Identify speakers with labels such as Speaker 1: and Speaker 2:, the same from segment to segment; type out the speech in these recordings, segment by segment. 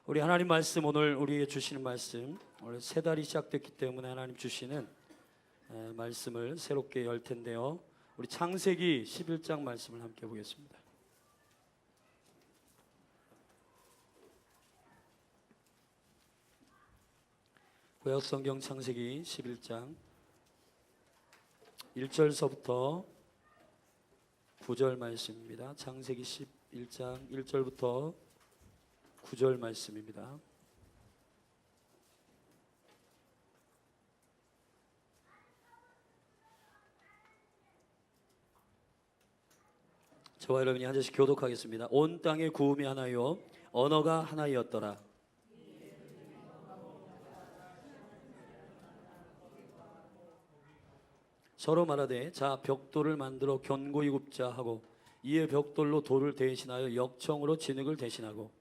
Speaker 1: 우리 하나님 말씀, 오늘 우리에게 주시는 말씀, 원래 새 달이 시작됐기 때문에 하나님 주시는 말씀을 새롭게 열 텐데요. 우리 창세기 11장 말씀을 함께 보겠습니다. 구약성경 창세기 11장 1절서부터 9절 말씀입니다. 창세기 11장 1절부터 9절 말씀입니다. 저와 여러분이 한 절씩 교독하겠습니다. 온 땅에 구음이 하나요 언어가 하나이었더라. 서로 말하되 자 벽돌을 만들어 견고히 굽자 하고 이에 벽돌로 돌을 대신하여 역청으로 진흙을 대신하고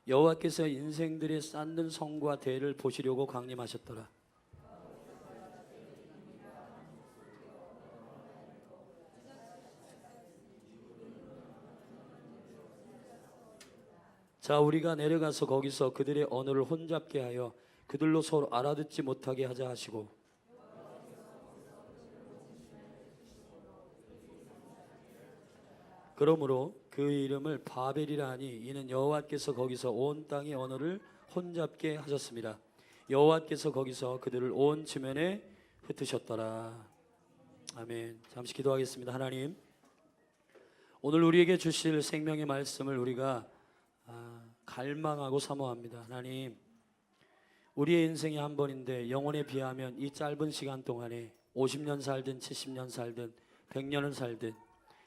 Speaker 1: 여호와께서 인생들이 쌓는 성과 대를 보시려고 강림하셨더라. 자 우리가 내려가서 거기서 그들의 언어를 혼잡게 하여 그들로 서로 알아듣지 못하게 하자 하시고 그러므로 그 이름을 바벨이라 하니 이는 여호와께서 거기서 온 땅의 언어를 혼잡게 하셨습니다. 여호와께서 거기서 그들을 온 지면에 흩으셨더라. 아멘. 잠시 기도하겠습니다. 하나님, 오늘 우리에게 주실 생명의 말씀을 우리가 갈망하고 사모합니다. 하나님, 우리의 인생이 한 번인데 영혼에 비하면 이 짧은 시간 동안에 50년 살든 70년 살든 100년을 살든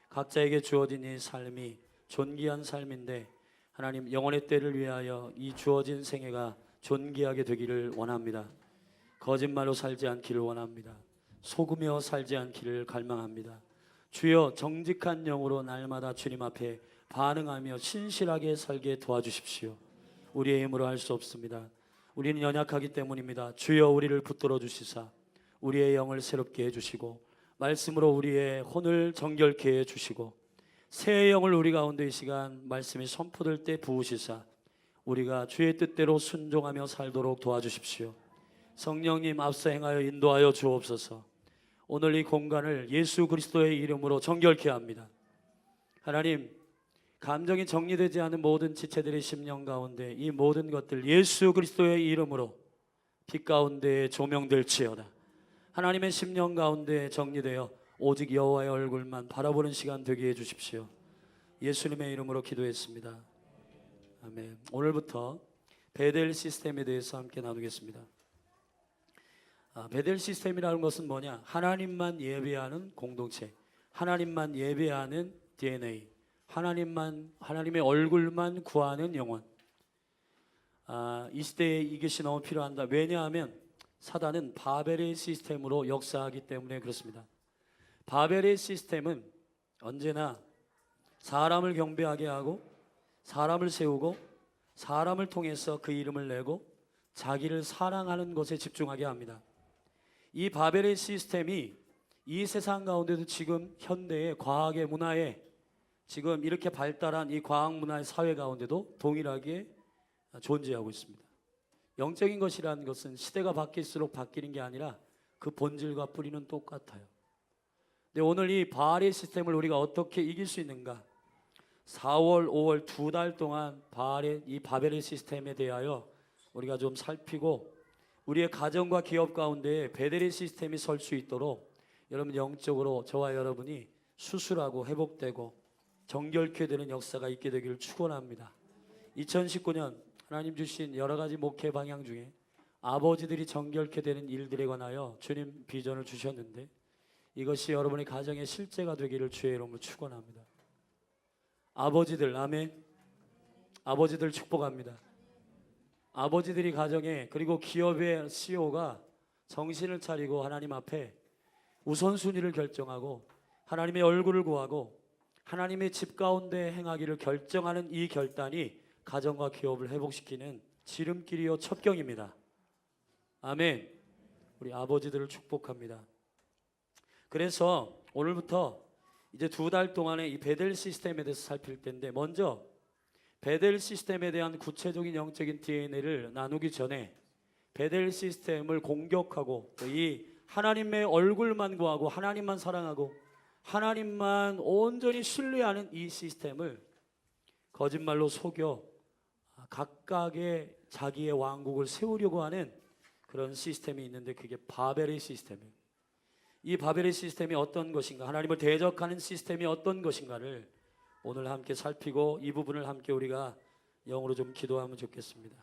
Speaker 1: 각자에게 주어진 이 삶이 존귀한 삶인데 하나님, 영혼의 때를 위하여 이 주어진 생애가 존귀하게 되기를 원합니다. 거짓말로 살지 않기를 원합니다. 속으며 살지 않기를 갈망합니다. 주여, 정직한 영으로 날마다 주님 앞에 반응하며 신실하게 살게 도와주십시오. 우리의 힘으로 할 수 없습니다. 우리는 연약하기 때문입니다. 주여, 우리를 붙들어 주시사 우리의 영을 새롭게 해주시고 말씀으로 우리의 혼을 정결케 해주시고 새 영을 우리 가운데 이 시간 말씀이 선포될 때 부으시사 우리가 주의 뜻대로 순종하며 살도록 도와주십시오. 성령님, 앞서 행하여 인도하여 주옵소서. 오늘 이 공간을 예수 그리스도의 이름으로 정결케 합니다. 하나님, 감정이 정리되지 않은 모든 지체들의 심령 가운데 이 모든 것들 예수 그리스도의 이름으로 빛 가운데 조명될지어다. 하나님의 심령 가운데 정리되어 오직 여호와의 얼굴만 바라보는 시간 되게 해주십시오. 예수님의 이름으로 기도했습니다. 아멘. 오늘부터 베델 시스템에 대해서 함께 나누겠습니다. 베델 시스템이라는 것은 뭐냐? 하나님만 예배하는 공동체, 하나님만 예배하는 DNA, 하나님의 얼굴만 구하는 영혼. 이 시대에 이것이 너무 필요한다. 왜냐하면 사단은 바벨의 시스템으로 역사하기 때문에 그렇습니다. 바벨의 시스템은 언제나 사람을 경배하게 하고 사람을 세우고 사람을 통해서 그 이름을 내고 자기를 사랑하는 것에 집중하게 합니다. 이 바벨의 시스템이 이 세상 가운데도 지금 현대의 과학의 문화에 지금 이렇게 발달한 이 과학 문화의 사회 가운데도 동일하게 존재하고 있습니다. 영적인 것이라는 것은 시대가 바뀔수록 바뀌는 게 아니라 그 본질과 뿌리는 똑같아요. 근데 오늘 이 바알의 시스템을 우리가 어떻게 이길 수 있는가? 4월, 5월 2달 동안 이 바벨의 시스템에 대하여 우리가 좀 살피고 우리의 가정과 기업 가운데 베델의 시스템이 설 수 있도록 여러분 영적으로 저와 여러분이 수술하고 회복되고 정결케 되는 역사가 있게 되기를 축원합니다. 2019년 하나님 주신 여러 가지 목회 방향 중에 아버지들이 정결케 되는 일들에 관하여 주님 비전을 주셨는데 이것이 여러분의 가정의 실제가 되기를 주의 이름으로 축원합니다. 아버지들, 아멘. 아버지들 축복합니다. 아버지들이 가정에 그리고 기업의 CEO가 정신을 차리고 하나님 앞에 우선순위를 결정하고 하나님의 얼굴을 구하고 하나님의 집 가운데 행하기를 결정하는 이 결단이 가정과 기업을 회복시키는 지름길이요 첩경입니다. 아멘. 우리 아버지들을 축복합니다. 그래서 오늘부터 이제 2달 동안의 이 베델 시스템에 대해서 살필 텐데, 먼저 베델 시스템에 대한 구체적인 영적인 DNA를 나누기 전에 베델 시스템을 공격하고 이 하나님의 얼굴만 구하고 하나님만 사랑하고 하나님만 온전히 신뢰하는 이 시스템을 거짓말로 속여 각각의 자기의 왕국을 세우려고 하는 그런 시스템이 있는데, 그게 바벨의 시스템이에요. 이 바벨의 시스템이 어떤 것인가, 하나님을 대적하는 시스템이 어떤 것인가를 오늘 함께 살피고 이 부분을 함께 우리가 영으로 좀 기도하면 좋겠습니다.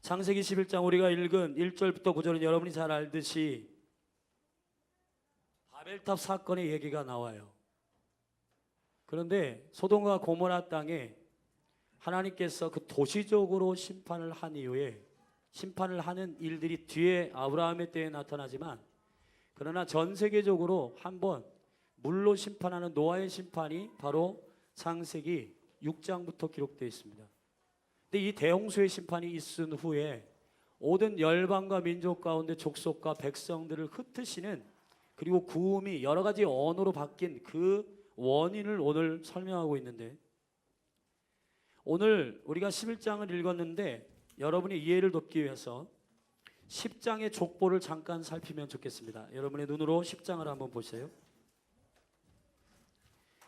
Speaker 1: 창세기 11장 우리가 읽은 1절부터 9절은 여러분이 잘 알듯이 바벨탑 사건의 얘기가 나와요. 그런데 소돔과 고모라 땅에 하나님께서 그 도시적으로 심판을 한 이후에, 심판을 하는 일들이 뒤에 아브라함의 때에 나타나지만, 그러나 전 세계적으로 한번 물로 심판하는 노아의 심판이 바로 창세기 6장부터 기록되어 있습니다. 근데 이 대홍수의 심판이 있은 후에 모든 열방과 민족 가운데 족속과 백성들을 흩으시는, 그리고 구음이 여러 가지 언어로 바뀐 그 원인을 오늘 설명하고 있는데, 오늘 우리가 11장을 읽었는데 여러분이 이해를 돕기 위해서 10장의 족보를 잠깐 살피면 좋겠습니다. 여러분의 눈으로 10장을 한번 보세요.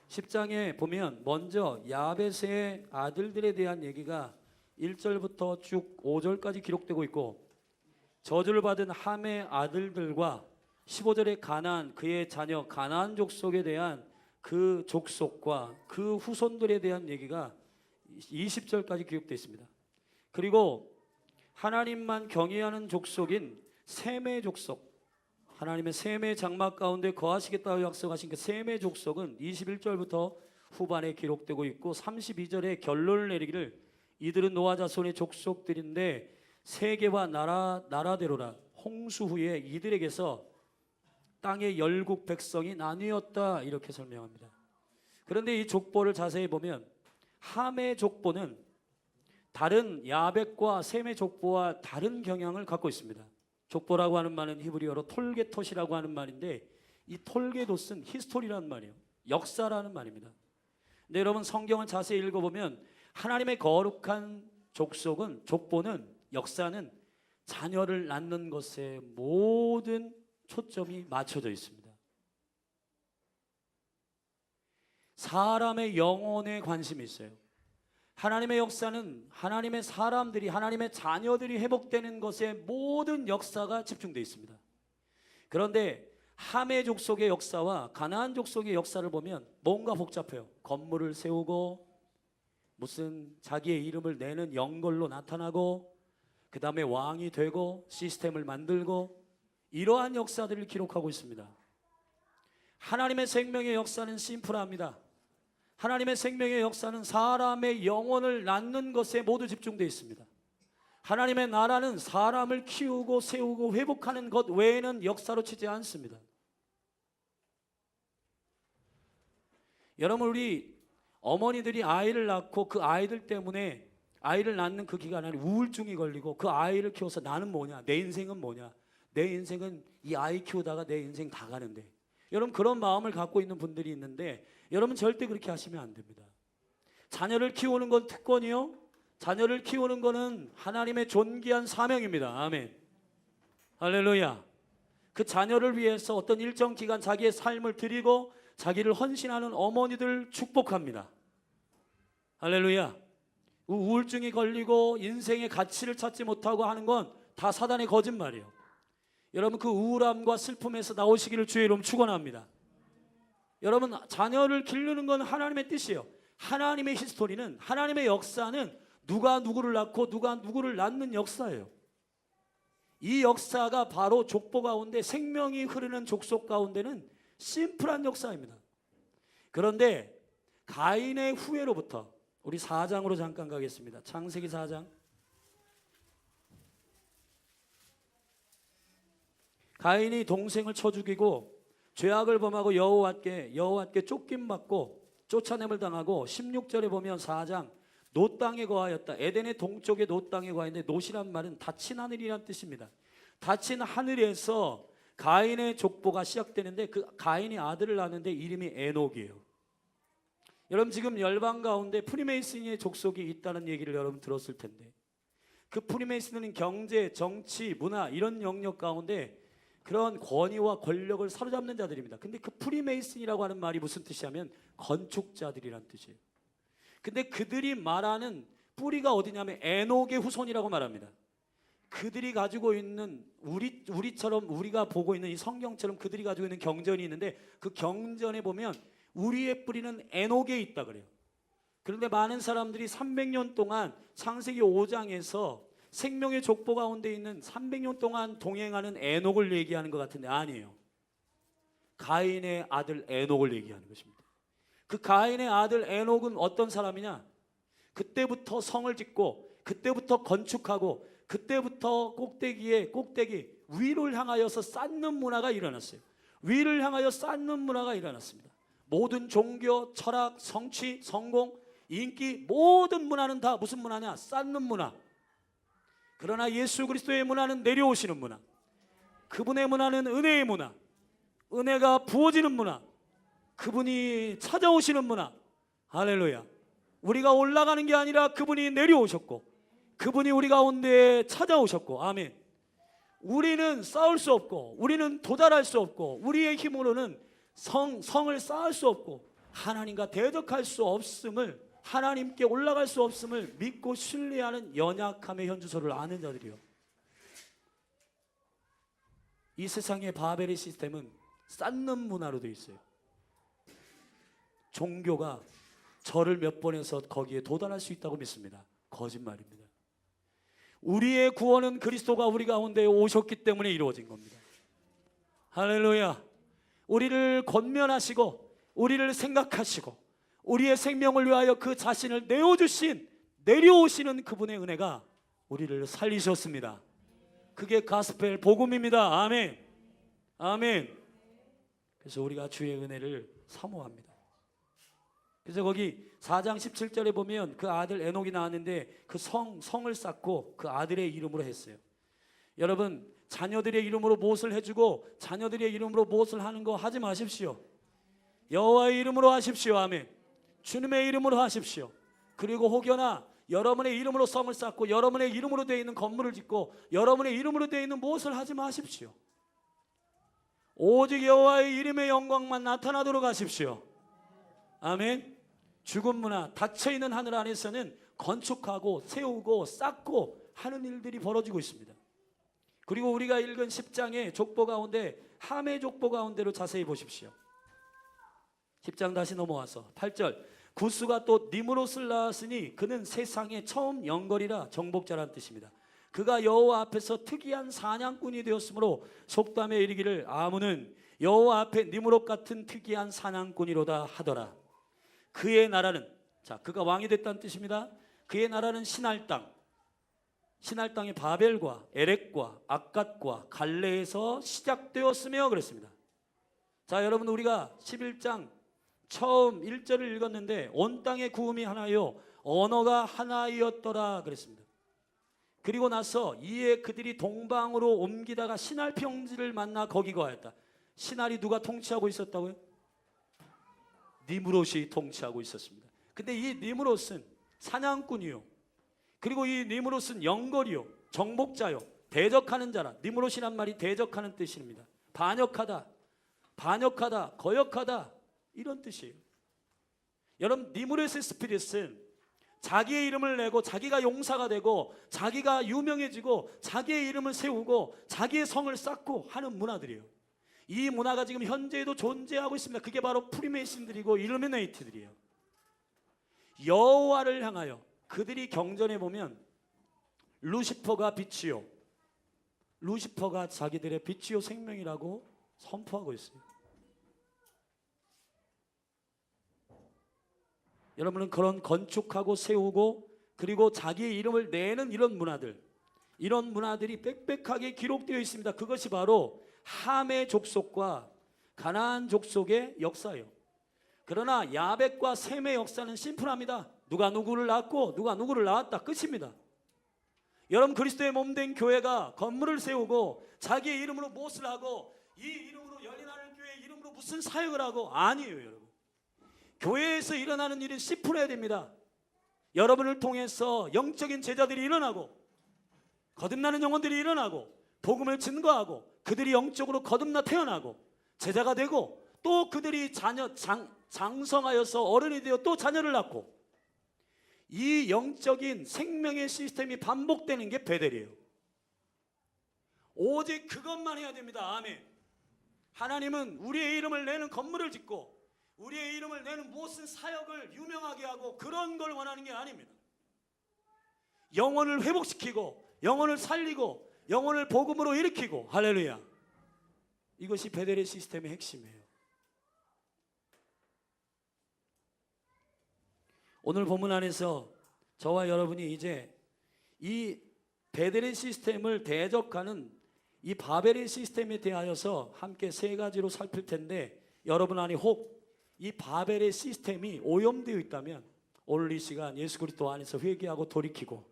Speaker 1: 10장에 보면 먼저 야벳의 아들들에 대한 얘기가 1절부터 쭉 5절까지 기록되고 있고, 저주를 받은 함의 아들들과 15절의 가나안, 그의 자녀 가나안 족속에 대한 그 족속과 그 후손들에 대한 얘기가 20절까지 기록되어 있습니다. 그리고 하나님만 경외하는 족속인 셈의 족속, 하나님의 셈의 장막 가운데 거하시겠다고 약속하신 그 셈의 족속은 21절부터 후반에 기록되고 있고, 32절에 결론을 내리기를 이들은 노아 자손의 족속들인데 세계와 나라대로라, 홍수 후에 이들에게서 땅의 열국 백성이 나뉘었다, 이렇게 설명합니다. 그런데 이 족보를 자세히 보면 함의 족보는 다른 야벳과 셈의 족보와 다른 경향을 갖고 있습니다. 족보라고 하는 말은 히브리어로 톨게톳이라고 하는 말인데, 이 톨게톳은 히스토리라는 말이에요. 역사라는 말입니다. 근데 여러분 성경을 자세히 읽어보면 하나님의 거룩한 족보는, 역사는 자녀를 낳는 것에 모든 초점이 맞춰져 있습니다. 사람의 영혼에 관심이 있어요. 하나님의 역사는 하나님의 사람들이, 하나님의 자녀들이 회복되는 것에 모든 역사가 집중되어 있습니다. 그런데 함의 족속의 역사와 가나안 족속의 역사를 보면 뭔가 복잡해요. 건물을 세우고 무슨 자기의 이름을 내는 영걸로 나타나고 그 다음에 왕이 되고 시스템을 만들고, 이러한 역사들을 기록하고 있습니다. 하나님의 생명의 역사는 심플합니다. 하나님의 생명의 역사는 사람의 영혼을 낳는 것에 모두 집중되어 있습니다. 하나님의 나라는 사람을 키우고 세우고 회복하는 것 외에는 역사로 치지 않습니다. 여러분, 우리 어머니들이 아이를 낳고 그 아이들 때문에, 아이를 낳는 그 기간 안에 우울증이 걸리고 그 아이를 키워서 나는 뭐냐, 내 인생은 뭐냐, 내 인생은 이 아이 키우다가 내 인생 다 가는데, 여러분 그런 마음을 갖고 있는 분들이 있는데, 여러분 절대 그렇게 하시면 안 됩니다. 자녀를 키우는 건 특권이요, 자녀를 키우는 것은 하나님의 존귀한 사명입니다. 아멘, 할렐루야. 그 자녀를 위해서 어떤 일정 기간 자기의 삶을 드리고 자기를 헌신하는 어머니들 축복합니다. 할렐루야. 우울증이 걸리고 인생의 가치를 찾지 못하고 하는 건 다 사단의 거짓말이에요. 여러분 그 우울함과 슬픔에서 나오시기를 주의 이름 축원합니다. 여러분 자녀를 기르는 건 하나님의 뜻이에요. 하나님의 히스토리는, 하나님의 역사는 누가 누구를 낳고 누가 누구를 낳는 역사예요. 이 역사가 바로 족보 가운데, 생명이 흐르는 족속 가운데는 심플한 역사입니다. 그런데 가인의 후예로부터, 우리 4장으로 잠깐 가겠습니다. 창세기 4장. 가인이 동생을 쳐 죽이고 죄악을 범하고 여호와께 쫓김받고 쫓아냄을 당하고, 16절에 보면 4장 노 땅에 거하였다. 에덴의 동쪽의 노 땅에 거하였는데, 노시란 말은 닫힌 하늘이란 뜻입니다. 닫힌 하늘에서 가인의 족보가 시작되는데 그 가인이 아들을 낳는데 이름이 에녹이에요. 여러분 지금 열방 가운데 프리메이슨의 족속이 있다는 얘기를 여러분 들었을 텐데 그 프리메이슨은 경제, 정치, 문화 이런 영역 가운데 그런 권위와 권력을 사로잡는 자들입니다. 근데 그 프리메이슨이라고 하는 말이 무슨 뜻이냐면 건축자들이란 뜻이에요. 근데 그들이 말하는 뿌리가 어디냐면 에녹의 후손이라고 말합니다. 그들이 가지고 있는 우리처럼 우리가 보고 있는 이 성경처럼 그들이 가지고 있는 경전이 있는데 그 경전에 보면 우리의 뿌리는 에녹에 있다 그래요. 그런데 많은 사람들이 300년 동안 창세기 5장에서 생명의 족보 가운데 있는 300년 동안 동행하는 에녹을 얘기하는 것 같은데 아니에요. 가인의 아들 에녹을 얘기하는 것입니다. 그 가인의 아들 에녹은 어떤 사람이냐? 그때부터 성을 짓고 그때부터 건축하고 그때부터 꼭대기 위를 향하여서 쌓는 문화가 일어났어요. 위를 향하여 쌓는 문화가 일어났습니다. 모든 종교, 철학, 성취, 성공, 인기 모든 문화는 다 무슨 문화냐? 쌓는 문화. 그러나 예수 그리스도의 문화는 내려오시는 문화. 그분의 문화는 은혜의 문화. 은혜가 부어지는 문화. 그분이 찾아오시는 문화. 할렐루야. 우리가 올라가는 게 아니라 그분이 내려오셨고 그분이 우리 가운데 찾아오셨고 아멘. 우리는 쌓을 수 없고 우리는 도달할 수 없고 우리의 힘으로는 성을 쌓을 수 없고 하나님과 대적할 수 없음을 하나님께 올라갈 수 없음을 믿고 신뢰하는 연약함의 현주소를 아는 자들이요. 이 세상의 바벨의 시스템은 쌓는 문화로 되어 있어요. 종교가 절을 몇 번 해서 거기에 도달할 수 있다고 믿습니다. 거짓말입니다. 우리의 구원은 그리스도가 우리 가운데 오셨기 때문에 이루어진 겁니다. 할렐루야. 우리를 권면하시고 우리를 생각하시고 우리의 생명을 위하여 그 자신을 내려오시는 그분의 은혜가 우리를 살리셨습니다. 그게 가스펠 복음입니다. 아멘. 아멘. 그래서 우리가 주의 은혜를 사모합니다. 그래서 거기 4장 17절에 보면 그 아들 에녹이 나왔는데 그 성을 쌓고 그 아들의 이름으로 했어요. 여러분 자녀들의 이름으로 무엇을 해주고 자녀들의 이름으로 무엇을 하는 거 하지 마십시오. 여호와의 이름으로 하십시오. 아멘. 주님의 이름으로 하십시오. 그리고 혹여나 여러분의 이름으로 성을 쌓고 여러분의 이름으로 되어 있는 건물을 짓고 여러분의 이름으로 되어 있는 무엇을 하지 마십시오. 오직 여호와의 이름의 영광만 나타나도록 하십시오. 아멘. 죽은 문화, 닫혀있는 하늘 안에서는 건축하고 세우고 쌓고 하는 일들이 벌어지고 있습니다. 그리고 우리가 읽은 10장의 족보 가운데 함의 족보 가운데로 자세히 보십시오. 10장 다시 넘어와서 8절 구스가 또 니므롯을 낳았으니 그는 세상의 처음 영걸이라 정복자란 뜻입니다. 그가 여호와 앞에서 특이한 사냥꾼이 되었으므로 속담에 이르기를 아문은 여호와 앞에 니므롯 같은 특이한 사냥꾼이로다 하더라. 그의 나라는 그가 왕이 됐다는 뜻입니다. 그의 나라는 신할 땅의 바벨과 에렉과 악갓과 갈레에서 시작되었으며 그랬습니다. 자 여러분 우리가 11장 처음 1절을 읽었는데 온 땅의 구음이 하나요 언어가 하나이었더라 그랬습니다. 그리고 나서 이에 그들이 동방으로 옮기다가 신할 평지를 만나 거기 거하였다. 신할이 누가 통치하고 있었다고요? 니므롯이 통치하고 있었습니다. 근데 이 니므롯은 사냥꾼이요. 그리고 이 니므롯은 영걸이요. 정복자요. 대적하는 자라. 니므롯이란 말이 대적하는 뜻입니다. 반역하다, 거역하다 이런 뜻이에요. 여러분 니므롯의 스피릿은 자기의 이름을 내고 자기가 용사가 되고 자기가 유명해지고 자기의 이름을 세우고 자기의 성을 쌓고 하는 문화들이에요. 이 문화가 지금 현재에도 존재하고 있습니다. 그게 바로 프리메이슨들이고 일루미네이트들이에요. 여호와를 향하여 그들이 경전에 보면 루시퍼가 빛이요, 루시퍼가 자기들의 빛이요 생명이라고 선포하고 있어요. 여러분은 그런 건축하고 세우고 그리고 자기의 이름을 내는 이런 문화들이 빽빽하게 기록되어 있습니다. 그것이 바로 함의 족속과 가나안 족속의 역사예요. 그러나 야벳과 셈의 역사는 심플합니다. 누가 누구를 낳았고 누가 누구를 낳았다 끝입니다. 여러분 그리스도의 몸된 교회가 건물을 세우고 자기의 이름으로 무엇을 하고 이 이름으로 열린하늘교회 이름으로 무슨 사역을 하고 아니에요. 여러분 교회에서 일어나는 일은 씨 풀어야 됩니다. 여러분을 통해서 영적인 제자들이 일어나고 거듭나는 영혼들이 일어나고 복음을 증거하고 그들이 영적으로 거듭나 태어나고 제자가 되고 또 그들이 장성하여서 어른이 되어 또 자녀를 낳고 이 영적인 생명의 시스템이 반복되는 게 베델이에요. 오직 그것만 해야 됩니다. 아멘. 하나님은 우리의 이름을 내는 건물을 짓고 우리의 이름을 내는 무엇은 사역을 유명하게 하고 그런 걸 원하는 게 아닙니다. 영혼을 회복시키고 영혼을 살리고 영혼을 복음으로 일으키고 할렐루야. 이것이 베델의 시스템의 핵심이에요. 오늘 본문 안에서 저와 여러분이 이제 이 베델의 시스템을 대적하는 이 바벨의 시스템에 대하여서 함께 세 가지로 살필 텐데 여러분 안에 혹 이 바벨의 시스템이 오염되어 있다면 오늘 이 시간 예수 그리스도 안에서 회개하고 돌이키고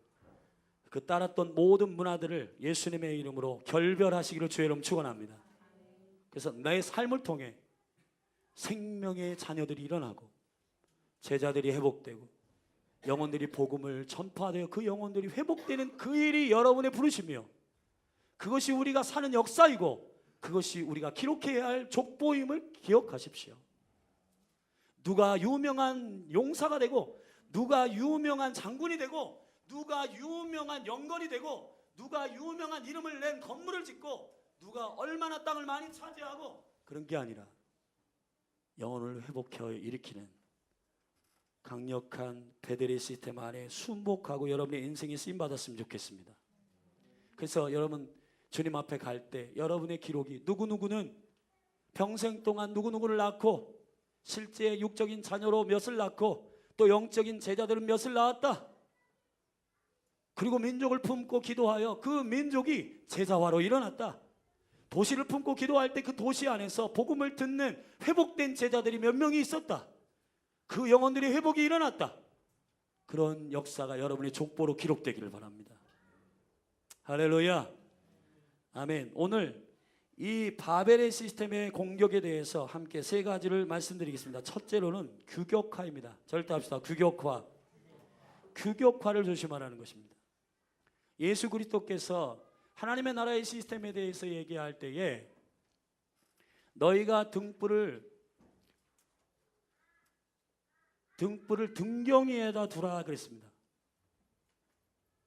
Speaker 1: 그 따랐던 모든 문화들을 예수님의 이름으로 결별하시기를 주의 이름 축원합니다. 그래서 내 삶을 통해 생명의 자녀들이 일어나고 제자들이 회복되고 영혼들이 복음을 전파하여 그 영혼들이 회복되는 그 일이 여러분의 부르심이요 그것이 우리가 사는 역사이고 그것이 우리가 기록해야 할 족보임을 기억하십시오. 누가 유명한 용사가 되고 누가 유명한 장군이 되고 누가 유명한 영건이 되고 누가 유명한 이름을 낸 건물을 짓고 누가 얼마나 땅을 많이 차지하고 그런 게 아니라 영혼을 회복해 일으키는 강력한 베델의 시스템 안에 순복하고 여러분의 인생이 쓰임받았으면 좋겠습니다. 그래서 여러분 주님 앞에 갈 때 여러분의 기록이 누구누구는 평생 동안 누구누구를 낳고 실제 육적인 자녀로 몇을 낳고 또 영적인 제자들은 몇을 낳았다. 그리고 민족을 품고 기도하여 그 민족이 제자화로 일어났다. 도시를 품고 기도할 때 그 도시 안에서 복음을 듣는 회복된 제자들이 몇 명이 있었다. 그 영혼들이 회복이 일어났다. 그런 역사가 여러분의 족보로 기록되기를 바랍니다. 할렐루야. 아멘. 오늘 이 바벨의 시스템의 공격에 대해서 함께 세 가지를 말씀드리겠습니다. 첫째로는 규격화입니다. 절대 합시다. 규격화. 규격화를 조심하라는 것입니다. 예수 그리스도께서 하나님의 나라의 시스템에 대해서 얘기할 때에 너희가 등불을 등경위에다 두라 그랬습니다.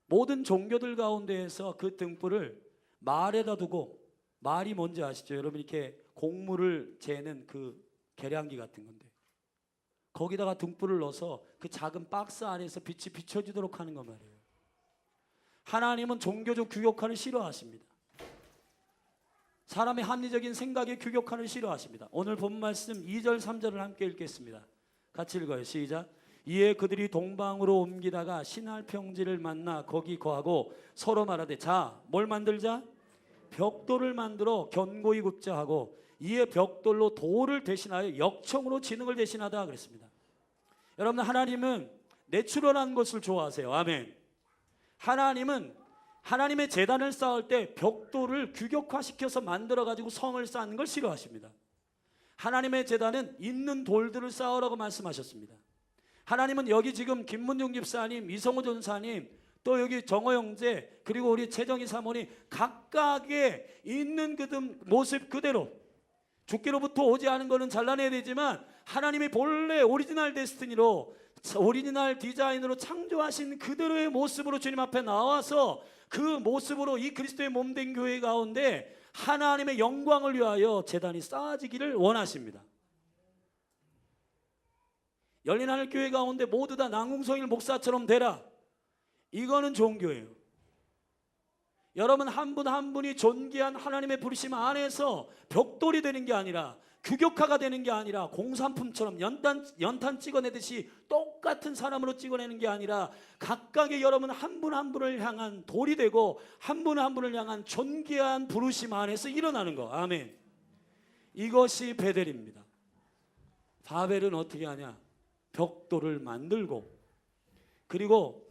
Speaker 1: 모든 종교들 가운데에서 그 등불을 말에다 두고 말이 뭔지 아시죠? 여러분 이렇게 곡물을 재는 그 계량기 같은 건데 거기다가 등불을 넣어서 그 작은 박스 안에서 빛이 비춰지도록 하는 거 말이에요. 하나님은 종교적 규격화를 싫어하십니다. 사람의 합리적인 생각의 규격화를 싫어하십니다. 오늘 본 말씀 2절 3절을 함께 읽겠습니다. 같이 읽어요. 시작. 이에 그들이 동방으로 옮기다가 신할 평지를 만나 거기 거하고 서로 말하되 자 뭘 만들자? 벽돌을 만들어 견고히 굽자 하고 이에 벽돌로 돌을 대신하여 역청으로 지능을 대신하다 그랬습니다. 여러분 하나님은 내추럴한 것을 좋아하세요. 아멘. 하나님은 하나님의 제단을 쌓을 때 벽돌을 규격화시켜서 만들어가지고 성을 쌓는 걸 싫어하십니다. 하나님의 제단은 있는 돌들을 쌓으라고 말씀하셨습니다. 하나님은 여기 지금 김문중 집사님, 이성호 전사님, 또 여기 정호 형제, 그리고 우리 최정희 사모님 각각의 있는 그 모습 그대로 주께로부터 오지 않은 것은 잘라내야 되지만 하나님의 본래 오리지널 데스티니로 오리지널 디자인으로 창조하신 그대로의 모습으로 주님 앞에 나와서 그 모습으로 이 그리스도의 몸된 교회 가운데 하나님의 영광을 위하여 제단이 쌓아지기를 원하십니다. 열린하늘교회 가운데 모두 다 남궁성일 목사처럼 되라. 이거는 종교예요. 여러분 한 분 한 분이 존귀한 하나님의 부르심 안에서 벽돌이 되는 게 아니라 규격화가 되는 게 아니라 공산품처럼 연탄 찍어내듯이 똑같은 사람으로 찍어내는 게 아니라 각각의 여러분 한 분 한 분을 향한 돌이 되고 한 분 한 분을 향한 존귀한 부르심 안에서 일어나는 거. 아멘. 이것이 베델입니다. 바벨은 어떻게 하냐? 벽돌을 만들고 그리고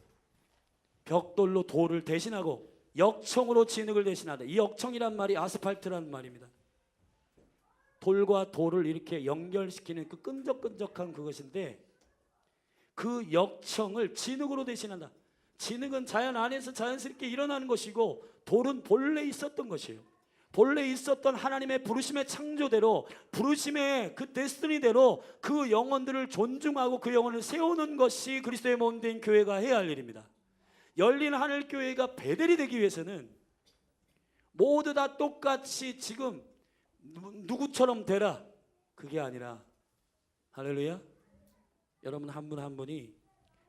Speaker 1: 벽돌로 돌을 대신하고 역청으로 진흙을 대신하다. 이 역청이란 말이 아스팔트라는 말입니다. 돌과 돌을 이렇게 연결시키는 그 끈적끈적한 그것인데, 그 역청을 진흙으로 대신한다. 진흙은 자연 안에서 자연스럽게 일어나는 것이고, 돌은 본래 있었던 것이에요. 본래 있었던 하나님의 부르심의 창조대로, 부르심의 그 데스티니대로 그 영혼들을 존중하고 그 영혼을 세우는 것이 그리스도의 몸된 교회가 해야 할 일입니다. 열린 하늘교회가 베델이 되기 위해서는 모두 다 똑같이 지금 누구처럼 되라, 그게 아니라, 할렐루야, 여러분 한 분 한 분이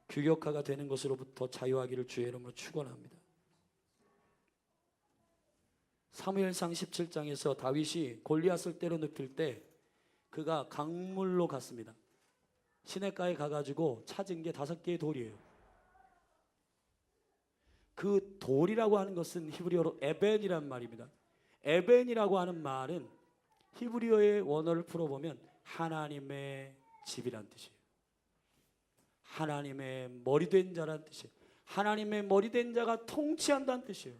Speaker 1: 규격화가 되는 것으로부터 자유하기를 주의 이름으로 축원합니다. 사무엘상 17장에서 다윗이 골리앗을 때려 눕힐 때 그가 강물로 갔습니다. 시냇가에 가가지고 찾은 게 5개의 돌이에요. 그 돌이라고 하는 것은 히브리어로 에벤이란 말입니다. 에벤이라고 하는 말은 히브리어의 원어를 풀어보면 하나님의 집이란 뜻이에요. 하나님의 머리된 자란 뜻이에요. 하나님의 머리된 자가 통치한다는 뜻이에요.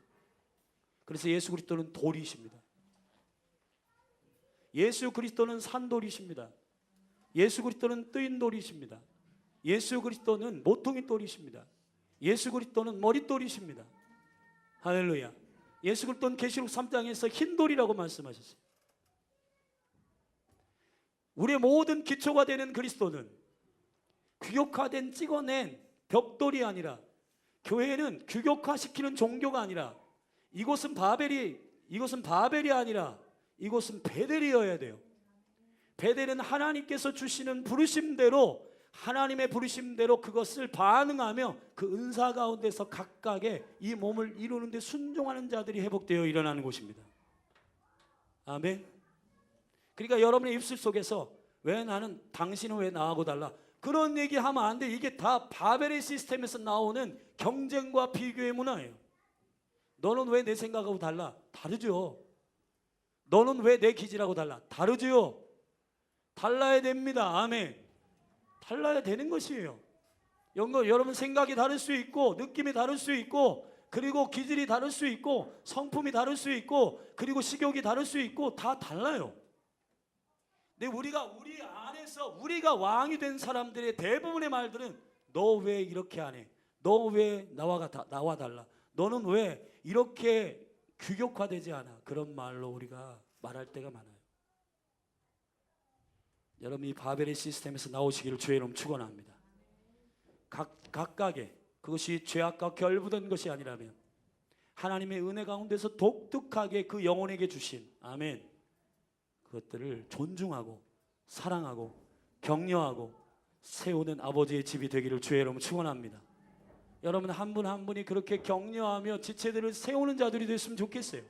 Speaker 1: 그래서 예수 그리스도는 돌이십니다. 예수 그리스도는 산돌이십니다. 예수 그리스도는 뜨인 돌이십니다. 예수 그리스도는 모퉁이 돌이십니다. 예수 그리스도는 머릿돌이십니다. 할렐루야. 예수 그리스도는 계시록 3장에서 흰돌이라고 말씀하셨어요. 우리의 모든 기초가 되는 그리스도는 규격화된 찍어낸 벽돌이 아니라, 교회는 규격화시키는 종교가 아니라, 이곳은 바벨이 아니라 이곳은 베델이어야 돼요. 베델은 하나님께서 주시는 부르심대로, 하나님의 부르심대로 그것을 반응하며 그 은사 가운데서 각각의 이 몸을 이루는 데 순종하는 자들이 회복되어 일어나는 곳입니다. 아멘. 그러니까 여러분의 입술 속에서 왜 나는, 당신은 왜 나하고 달라, 그런 얘기하면 안 돼. 이게 다 바벨의 시스템에서 나오는 경쟁과 비교의 문화예요. 너는 왜 내 생각하고 달라? 다르죠. 너는 왜 내 기질하고 달라? 다르죠. 달라야 됩니다. 아멘. 달라야 되는 것이에요. 여러분 생각이 다를 수 있고, 느낌이 다를 수 있고, 그리고 기질이 다를 수 있고, 성품이 다를 수 있고, 그리고 식욕이 다를 수 있고, 다 달라요. 근데 우리 안에서 우리가 왕이 된 사람들의 대부분의 말들은 너 왜 이렇게 안 해? 너 왜 나와 달라? 너는 왜 이렇게 규격화되지 않아? 그런 말로 우리가 말할 때가 많아요. 여러분 이 바벨의 시스템에서 나오시기를 주의 이름 축원합니다. 각각의 그것이 죄악과 결부된 것이 아니라면 하나님의 은혜 가운데서 독특하게 그 영혼에게 주신, 아멘, 그것들을 존중하고 사랑하고 격려하고 세우는 아버지의 집이 되기를 주의 이름 축원합니다. 여러분 한 분 한 분이 그렇게 격려하며 지체들을 세우는 자들이 됐으면 좋겠어요.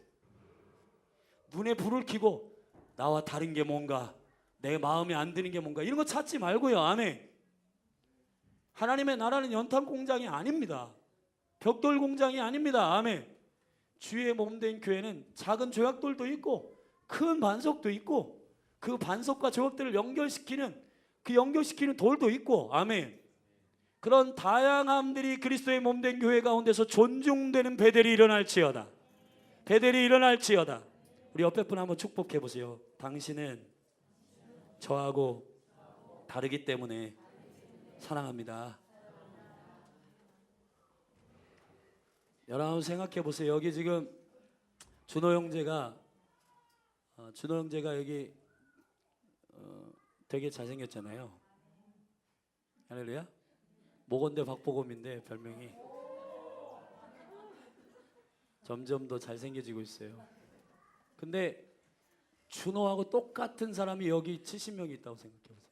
Speaker 1: 눈에 불을 켜고 나와 다른 게 뭔가, 내 마음에 안 드는 게 뭔가, 이런 거 찾지 말고요. 아멘. 하나님의 나라는 연탄 공장이 아닙니다. 벽돌 공장이 아닙니다. 아멘. 주의 몸된 교회는 작은 조약돌도 있고 큰 반석도 있고, 그 반석과 조약들을 연결시키는 돌도 있고, 아멘. 그런 다양함들이 그리스도의 몸된 교회 가운데서 존중되는 베델이 일어날지어다. 베델이 일어날지어다. 우리 옆에 분 한번 축복해 보세요. 당신은 저하고 다르기 때문에 사랑합니다. 여러분 생각해 보세요. 여기 지금 준호 형제가 여기 되게 잘생겼잖아요. 할렐루야. 모건대 박보검인데 별명이 점점 더 잘생겨지고 있어요. 근데 준호하고 똑같은 사람이 여기 70명이 있다고 생각해보세요.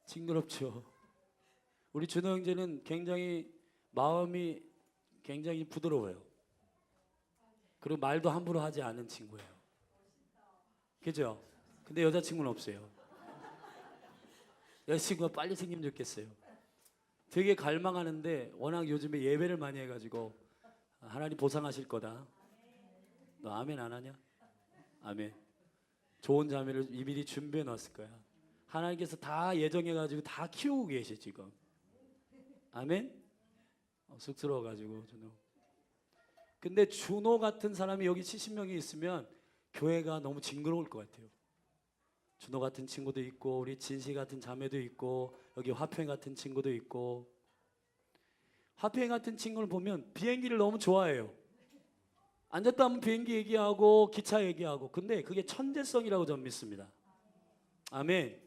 Speaker 1: 징그럽죠. 우리 준호 형제는 굉장히 마음이 굉장히 부드러워요. 그리고 말도 함부로 하지 않은 친구예요. 그죠? 근데 여자친구는 없어요. 여자친구가 빨리 생기면 좋겠어요. 되게 갈망하는데 워낙 요즘에 예배를 많이 해가지고 하나님 보상하실 거다. 너 아멘 안 하냐? 아멘. 좋은 자매를 이미리 준비해 놨을 거야. 하나님께서 다 예정해가지고 다 키우고 계시 지금. 아멘. 쑥스러워가지고 준호. 근데 준호 같은 사람이 여기 70명이 있으면 교회가 너무 징그러울 것 같아요. 준호 같은 친구도 있고 우리 진시 같은 자매도 있고 여기 화평 같은 친구도 있고. 화평 같은 친구를 보면 비행기를 너무 좋아해요. 앉았다 하면 비행기 얘기하고 기차 얘기하고. 근데 그게 천재성이라고 저는 믿습니다. 아멘.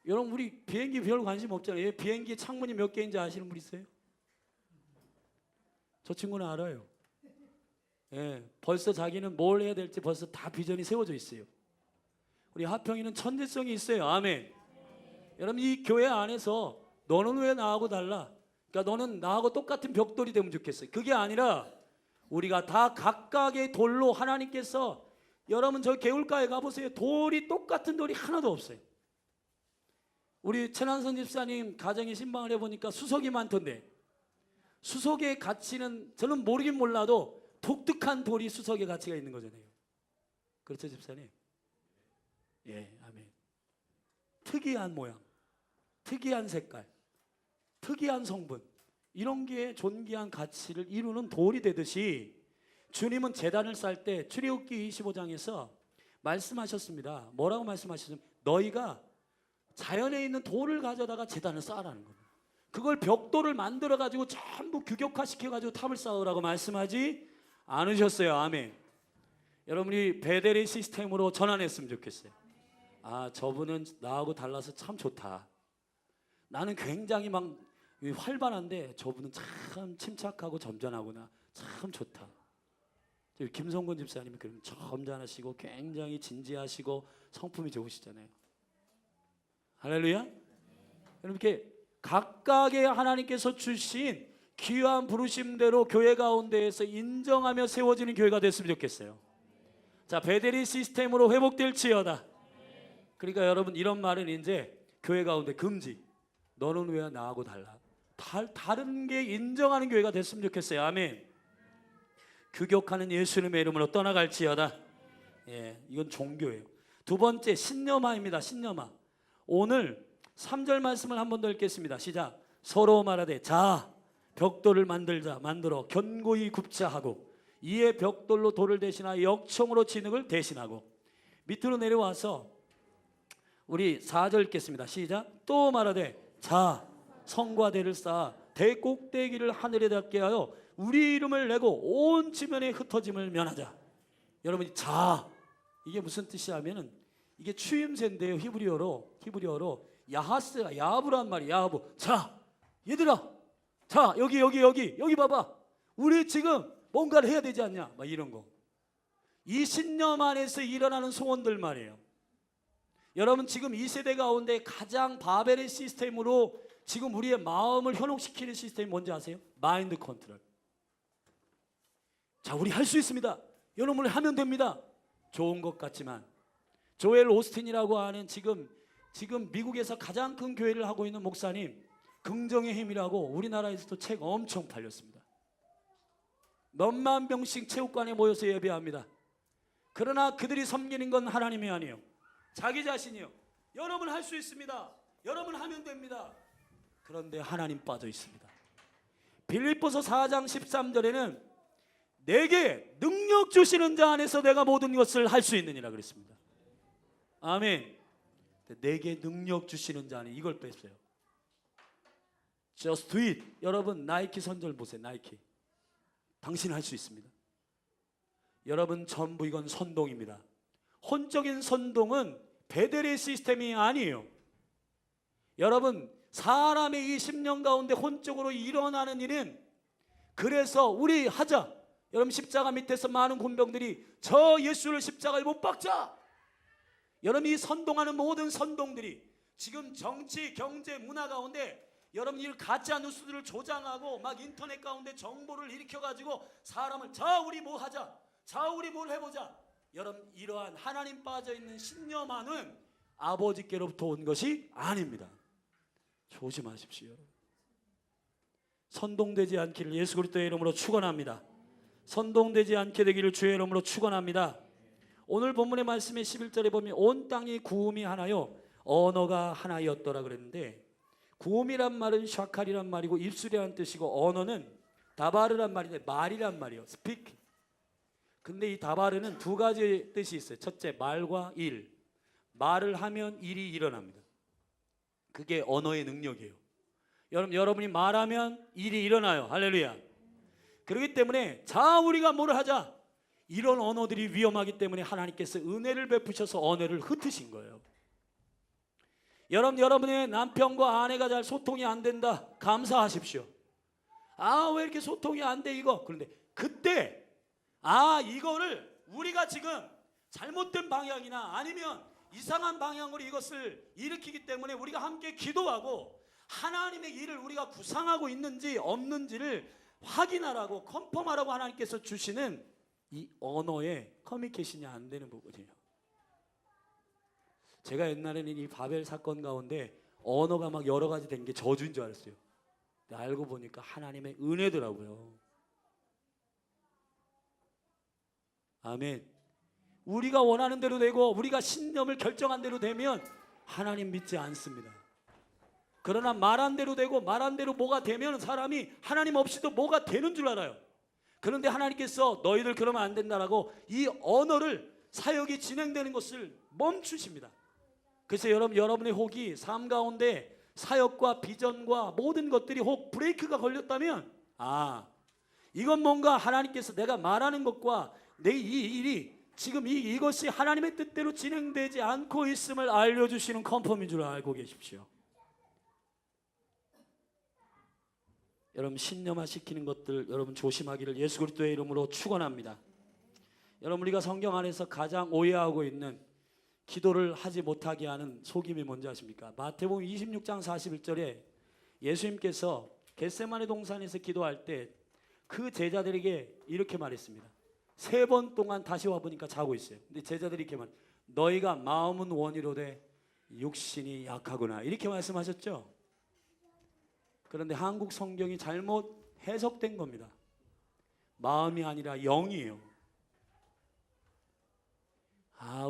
Speaker 1: 여러분 우리 비행기 별 관심 없잖아요. 비행기 창문이 몇 개인지 아시는 분 있어요? 저 친구는 알아요. 예, 벌써 자기는 뭘 해야 될지 벌써 다 비전이 세워져 있어요. 우리 하평이는 천재성이 있어요. 아멘. 여러분 이 교회 안에서 너는 왜 나하고 달라? 그러니까 너는 나하고 똑같은 벽돌이 되면 좋겠어요. 그게 아니라 우리가 다 각각의 돌로 하나님께서, 여러분 저 개울가에 가보세요. 돌이 똑같은 돌이 하나도 없어요. 우리 최난선 집사님 가정에 신방을 해보니까 수석이 많던데, 수석의 가치는 저는 모르긴 몰라도 독특한 돌이 수석의 가치가 있는 거잖아요. 그렇죠 집사님? 예, 아멘. 특이한 모양, 특이한 색깔, 특이한 성분, 이런 게 존귀한 가치를 이루는 돌이 되듯이 주님은 제단을 쌓을 때 출애굽기 25장에서 말씀하셨습니다. 뭐라고 말씀하셨냐면 너희가 자연에 있는 돌을 가져다가 제단을 쌓으라는 겁니다. 그걸 벽돌을 만들어 가지고 전부 규격화 시켜 가지고 탑을 쌓으라고 말씀하지 않으셨어요. 아멘. 여러분이 베델의 시스템으로 전환했으면 좋겠어요. 아, 저분은 나하고 달라서 참 좋다. 나는 굉장히 막 활발한데 저분은 참 침착하고 점잖하구나. 참 좋다. 김성곤 집사님이 그러면 점잖으시고 굉장히 진지하시고 성품이 좋으시잖아요. 할렐루야. 여러분 이렇게 각각의 하나님께서 주신 귀한 부르심대로 교회 가운데에서 인정하며 세워지는 교회가 됐으면 좋겠어요. 자, 베델이 시스템으로 회복될지어다. 그러니까 여러분 이런 말은 이제 교회 가운데 금지. 너는 왜 나하고 달라? 다른 게 인정하는 교회가 됐으면 좋겠어요. 아멘. 규격하는 예수님의 이름으로 떠나갈지어다. 예, 이건 종교예요. 두 번째 신념화입니다. 신념화. 오늘 3절 말씀을 한 번 더 읽겠습니다. 시작. 서로 말하되 자 벽돌을 만들어 견고히 굽자 하고 이에 벽돌로 돌을 대신하여 역청으로 진흙을 대신하고. 밑으로 내려와서 우리 4절 읽겠습니다. 시작. 또 말하되 자 성과 대를 쌓아 대 꼭대기를 하늘에 닿게 하여 우리 이름을 내고 온 지면에 흩어짐을 면하자. 여러분이 자, 이게 무슨 뜻이냐면은 이게 추임새인데요. 히브리어로 야하스가 야하부란 말이야. 야하부. 자 얘들아, 자 여기 봐봐. 우리 지금 뭔가를 해야 되지 않냐, 막 이런 거. 이 신념 안에서 일어나는 소원들 말이에요. 여러분 지금 이 세대 가운데 가장 바벨의 시스템으로 지금 우리의 마음을 현혹시키는 시스템이 뭔지 아세요? 마인드 컨트롤. 자, 우리 할 수 있습니다. 여러분 하면 됩니다. 좋은 것 같지만 조엘 오스틴이라고 하는 지금 미국에서 가장 큰 교회를 하고 있는 목사님, 긍정의 힘이라고 우리나라에서도 책 엄청 팔렸습니다. 몇만 명씩 체육관에 모여서 예배합니다. 그러나 그들이 섬기는 건 하나님이 아니에요. 자기 자신이요. 여러분 할 수 있습니다. 여러분 하면 됩니다. 그런데 하나님 빠져 있습니다. 빌립보서 4장 13절에는 내게 능력 주시는 자 안에서 내가 모든 것을 할 수 있느니라 그랬습니다. 아멘. 내게 능력 주시는 자 안에, 이걸 뺐어요. Just do it. 여러분 나이키 선절 보세요. 나이키. 당신 할 수 있습니다. 여러분 전부 이건 선동입니다. 혼적인 선동은 베델의 시스템이 아니에요. 여러분 사람의 이 10년 가운데 혼적으로 일어나는 일은, 그래서 우리 하자. 여러분 십자가 밑에서 많은 군병들이 저 예수를 십자가에 못 박자. 여러분 이 선동하는 모든 선동들이 지금 정치, 경제, 문화 가운데 여러분 이 가짜 뉴스들을 조장하고 막 인터넷 가운데 정보를 일으켜가지고 사람을 자 우리 뭐 하자, 자 우리 뭘 해보자. 여러분 이러한 하나님 빠져있는 신념화는 아버지께로부터 온 것이 아닙니다. 조심하십시오. 여러분. 선동되지 않기를 예수 그리스도의 이름으로 축원합니다. 선동되지 않게 되기를 주의 이름으로 축원합니다. 오늘 본문의 말씀의 11절에 보면 온 땅이 구음이 하나요 언어가 하나였더라 그랬는데, 구음이란 말은 샤칼이란 말이고 입술이라는 뜻이고 언어는 다바르란 말인데 말이란 말이에요. speak. 근데 이 다바르는 두 가지 뜻이 있어요. 첫째, 말과 일. 말을 하면 일이 일어납니다. 그게 언어의 능력이에요. 여러분이 말하면 일이 일어나요. 할렐루야. 그렇기 때문에 자 우리가 뭘 하자. 이런 언어들이 위험하기 때문에 하나님께서 은혜를 베푸셔서 언어를 흩으신 거예요. 여러분의 남편과 아내가 잘 소통이 안 된다. 감사하십시오. 아, 왜 이렇게 소통이 안 돼 이거. 그런데 그때 이거를 우리가 지금 잘못된 방향이나 아니면 이상한 방향으로 이것을 일으키기 때문에 우리가 함께 기도하고 하나님의 일을 우리가 구상하고 있는지 없는지를 확인하라고 컨펌하라고 하나님께서 주시는 이 언어의 커뮤니케이션이 안 되는 부분이에요. 제가 옛날에는 이 바벨 사건 가운데 언어가 막 여러 가지 된 게 저주인 줄 알았어요. 근데 알고 보니까 하나님의 은혜더라고요. 아멘. 우리가 원하는 대로 되고 우리가 신념을 결정한 대로 되면 하나님 믿지 않습니다. 그러나 말한 대로 되고 말한 대로 뭐가 되면 사람이 하나님 없이도 뭐가 되는 줄 알아요. 그런데 하나님께서 너희들 그러면 안 된다라고 이 언어를 사역이 진행되는 것을 멈추십니다. 그래서 여러분의 혹이 삶 가운데 사역과 비전과 모든 것들이 혹 브레이크가 걸렸다면 이건 뭔가 하나님께서 내가 말하는 것과 내 이 일이 지금 이것이 하나님의 뜻대로 진행되지 않고 있음을 알려주시는 컨펌인 줄 알고 계십시오. 여러분 신념화시키는 것들 여러분 조심하기를 예수 그리스도의 이름으로 축원합니다. 여러분 우리가 성경 안에서 가장 오해하고 있는 기도를 하지 못하게 하는 속임이 뭔지 아십니까? 마태복음 26장 41절에 예수님께서 겟세마네 동산에서 기도할 때 그 제자들에게 이렇게 말했습니다. 3번 동안 다시 와보니까 자고 있어요. 근데 제자들이 이렇게 너희가 마음은 원이로되 육신이 약하구나 이렇게 말씀하셨죠. 그런데 한국 성경이 잘못 해석된 겁니다. 마음이 아니라 영이에요.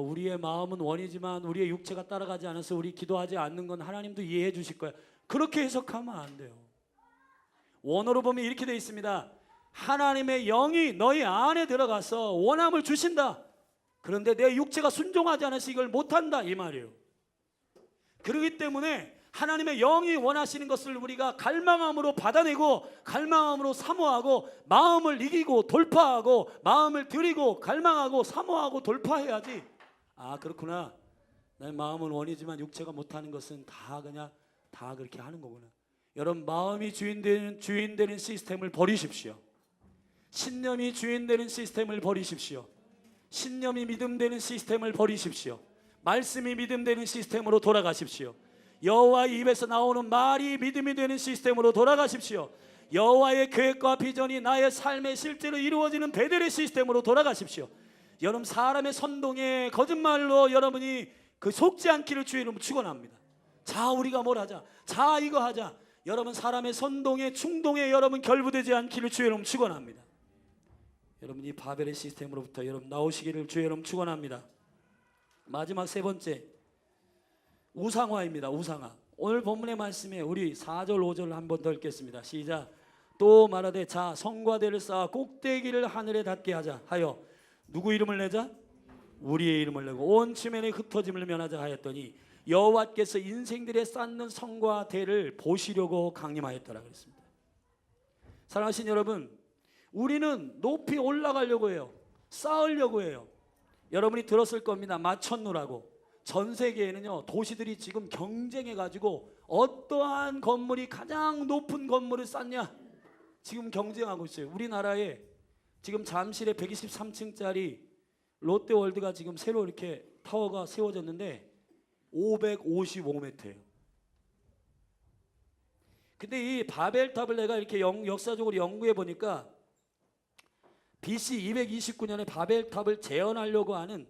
Speaker 1: 우리의 마음은 원이지만 우리의 육체가 따라가지 않아서 우리 기도하지 않는 건 하나님도 이해해 주실 거야. 그렇게 해석하면 안 돼요. 원어로 보면 이렇게 되어 있습니다. 하나님의 영이 너희 안에 들어가서 원함을 주신다. 그런데 내 육체가 순종하지 않아서 이걸 못한다 이 말이에요. 그렇기 때문에 하나님의 영이 원하시는 것을 우리가 갈망함으로 받아내고 갈망함으로 사모하고 마음을 이기고 돌파하고 마음을 드리고 갈망하고 사모하고 돌파해야지. 그렇구나. 내 마음은 원이지만 육체가 못하는 것은 다 그렇게 하는 거구나. 여러분 마음이 주인 되는 시스템을 버리십시오. 신념이 주인 되는 시스템을 버리십시오. 신념이 믿음 되는 시스템을 버리십시오. 말씀이 믿음 되는 시스템으로 돌아가십시오. 여호와의 입에서 나오는 말이 믿음이 되는 시스템으로 돌아가십시오. 여호와의 계획과 비전이 나의 삶에 실제로 이루어지는 베델의 시스템으로 돌아가십시오. 여러분 사람의 선동에 거짓말로 여러분이 속지 않기를 주의 이름으로 축원합니다. 자 우리가 뭘 하자. 자 이거 하자. 여러분 사람의 선동에 충동에 여러분 결부되지 않기를 주의 이름으로 축원합니다. 여러분 이 바벨의 시스템으로부터 여러분 나오시기를 주의 이름으로 축원합니다. 마지막 3번째 우상화입니다. 우상화. 오늘 본문의 말씀에 우리 4절 5절을 한 번 더 읽겠습니다. 시작. 또 말하되 자 성과대를 쌓아 꼭대기를 하늘에 닿게 하자 하여 누구 이름을 내자? 우리의 이름을 내고 온 지면에 흩어짐을 면하자 하였더니 여호와께서 인생들의 쌓는 성과 대를 보시려고 강림하였더라 그랬습니다. 사랑하신 여러분 우리는 높이 올라가려고 해요. 쌓으려고 해요. 여러분이 들었을 겁니다. 마천루라고. 전 세계에는요 도시들이 지금 경쟁해가지고 어떠한 건물이 가장 높은 건물을 쌓냐 지금 경쟁하고 있어요. 우리나라에 지금 잠실에 123층짜리 롯데월드가 지금 새로 이렇게 타워가 세워졌는데 555m예요. 근데 이 바벨탑을 내가 이렇게 역사적으로 연구해 보니까 BC 229년에 바벨탑을 재현하려고 하는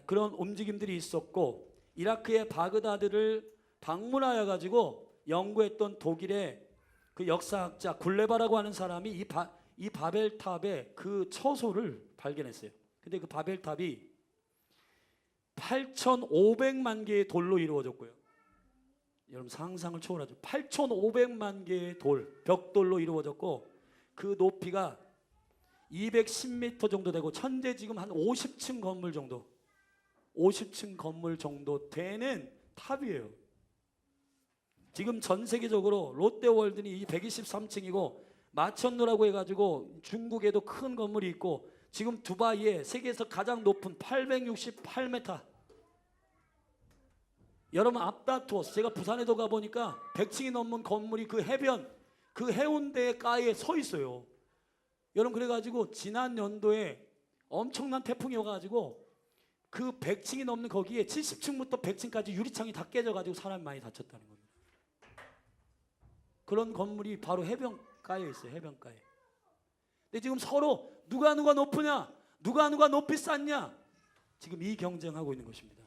Speaker 1: 그런 움직임들이 있었고 이라크의 바그다드를 방문하여 가지고 연구했던 독일의 그 역사학자 굴레바라고 하는 사람이 이 바벨탑의 그 처소를 발견했어요. 근데 그 바벨탑이 8,500만 개의 돌로 이루어졌고요. 여러분 상상을 초월하죠. 8,500만 개의 돌, 벽돌로 이루어졌고 그 높이가 210m 정도 되고 현재 지금 한 50층 건물 정도 50층 건물 정도 되는 탑이에요. 지금 전 세계적으로 롯데월드는 123층이고 마천루라고 해가지고 중국에도 큰 건물이 있고 지금 두바이에 세계에서 가장 높은 868m. 여러분 앞다투어스, 제가 부산에도 가보니까 100층이 넘는 건물이 그 해변, 그 해운대 가에 서 있어요. 여러분 그래가지고 지난 연도에 엄청난 태풍이 와가지고 그 100층이 넘는 거기에 70층부터 100층까지 유리창이 다 깨져가지고 사람이 많이 다쳤다는 겁니다. 그런 건물이 바로 해변가에 있어요. 해변가에. 근데 지금 서로 누가 높으냐, 누가 높이 쌓냐, 지금 이 경쟁하고 있는 것입니다.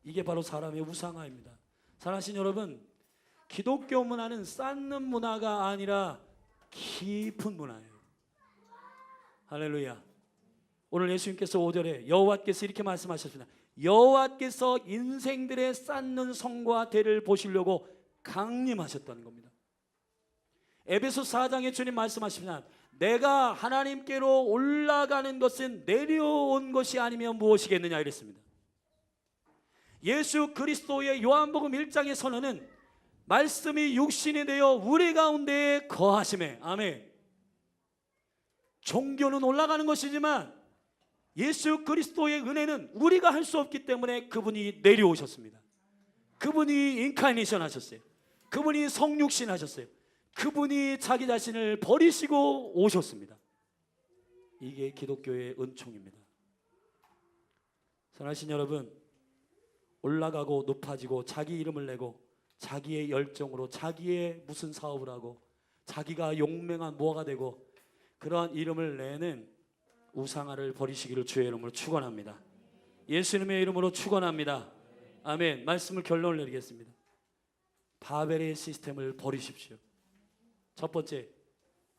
Speaker 1: 이게 바로 사람의 우상화입니다. 사랑하신 여러분, 기독교 문화는 쌓는 문화가 아니라 깊은 문화예요. 할렐루야. 오늘 예수님께서 5절에 여호와께서 이렇게 말씀하셨습니다. 여호와께서 인생들의 쌓는 성과 대를 보시려고 강림하셨다는 겁니다. 에베소 4장에 주님 말씀하십니다. 내가 하나님께로 올라가는 것은 내려온 것이 아니면 무엇이겠느냐 이랬습니다. 예수 그리스도의 요한복음 1장의 선언은 말씀이 육신이 되어 우리 가운데에 거하심에, 아멘. 종교는 올라가는 것이지만 예수 그리스도의 은혜는 우리가 할 수 없기 때문에 그분이 내려오셨습니다. 그분이 인카이네이션 하셨어요. 그분이 성육신 하셨어요. 그분이 자기 자신을 버리시고 오셨습니다. 이게 기독교의 은총입니다. 사랑하신 여러분, 올라가고 높아지고 자기 이름을 내고 자기의 열정으로 자기의 무슨 사업을 하고 자기가 용맹한 무화가 되고 그러한 이름을 내는 우상화를 버리시기를 주의 이름으로 축원합니다. 예수님의 이름으로 축원합니다. 아멘. 말씀을 결론을 내리겠습니다. 바벨의 시스템을 버리십시오. 첫 번째,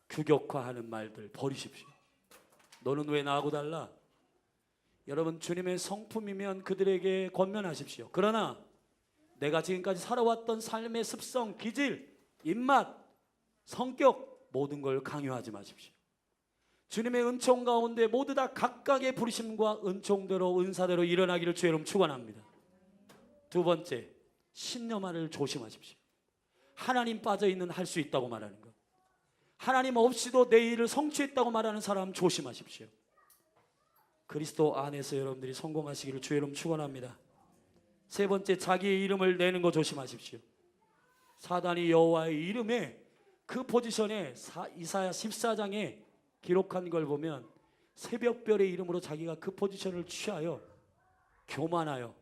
Speaker 1: 규격화하는 말들 버리십시오. 너는 왜 나하고 달라? 여러분, 주님의 성품이면 그들에게 권면하십시오. 그러나 내가 지금까지 살아왔던 삶의 습성, 기질, 입맛, 성격 모든 걸 강요하지 마십시오. 주님의 은총 가운데 모두 다 각각의 부르심과 은총대로 은사대로 일어나기를 주의 이름 축원합니다. 두 번째, 신념화를 조심하십시오. 하나님 빠져있는 할 수 있다고 말하는 것, 하나님 없이도 내 일을 성취했다고 말하는 사람 조심하십시오. 그리스도 안에서 여러분들이 성공하시기를 주의 이름 축원합니다. 세 번째, 자기의 이름을 내는 거 조심하십시오. 사단이 여호와의 이름에 그 포지션에 이사야 14장에 기록한 걸 보면 새벽별의 이름으로 자기가 그 포지션을 취하여 교만하여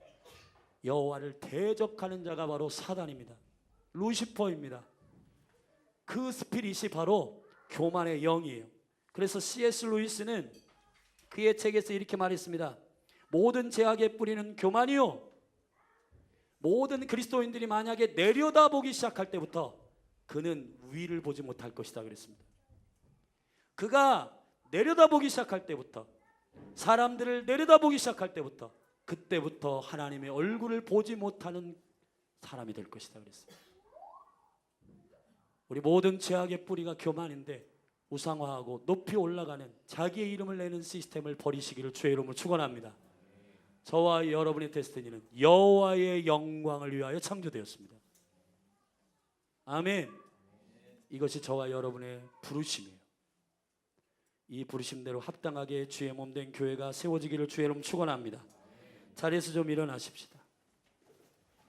Speaker 1: 여호와를 대적하는 자가 바로 사단입니다. 루시퍼입니다. 그 스피릿이 바로 교만의 영이에요. 그래서 C.S. 루이스는 그의 책에서 이렇게 말했습니다. 모든 죄악의 뿌리는 교만이요, 모든 그리스도인들이 만약에 내려다보기 시작할 때부터 그는 위를 보지 못할 것이다 그랬습니다. 그가 내려다보기 시작할 때부터, 사람들을 내려다보기 시작할 때부터, 그때부터 하나님의 얼굴을 보지 못하는 사람이 될 것이다 그랬습니다. 우리 모든 죄악의 뿌리가 교만인데 우상화하고 높이 올라가는 자기의 이름을 내는 시스템을 버리시기를 주의 이름으로 축원합니다. 저와 여러분의 데스티니는 여호와의 영광을 위하여 창조되었습니다. 아멘. 이것이 저와 여러분의 부르심이에요. 이 부르심대로 합당하게 주의 몸된 교회가 세워지기를 주의 이름 축원합니다. 자리에서 좀 일어나십시다.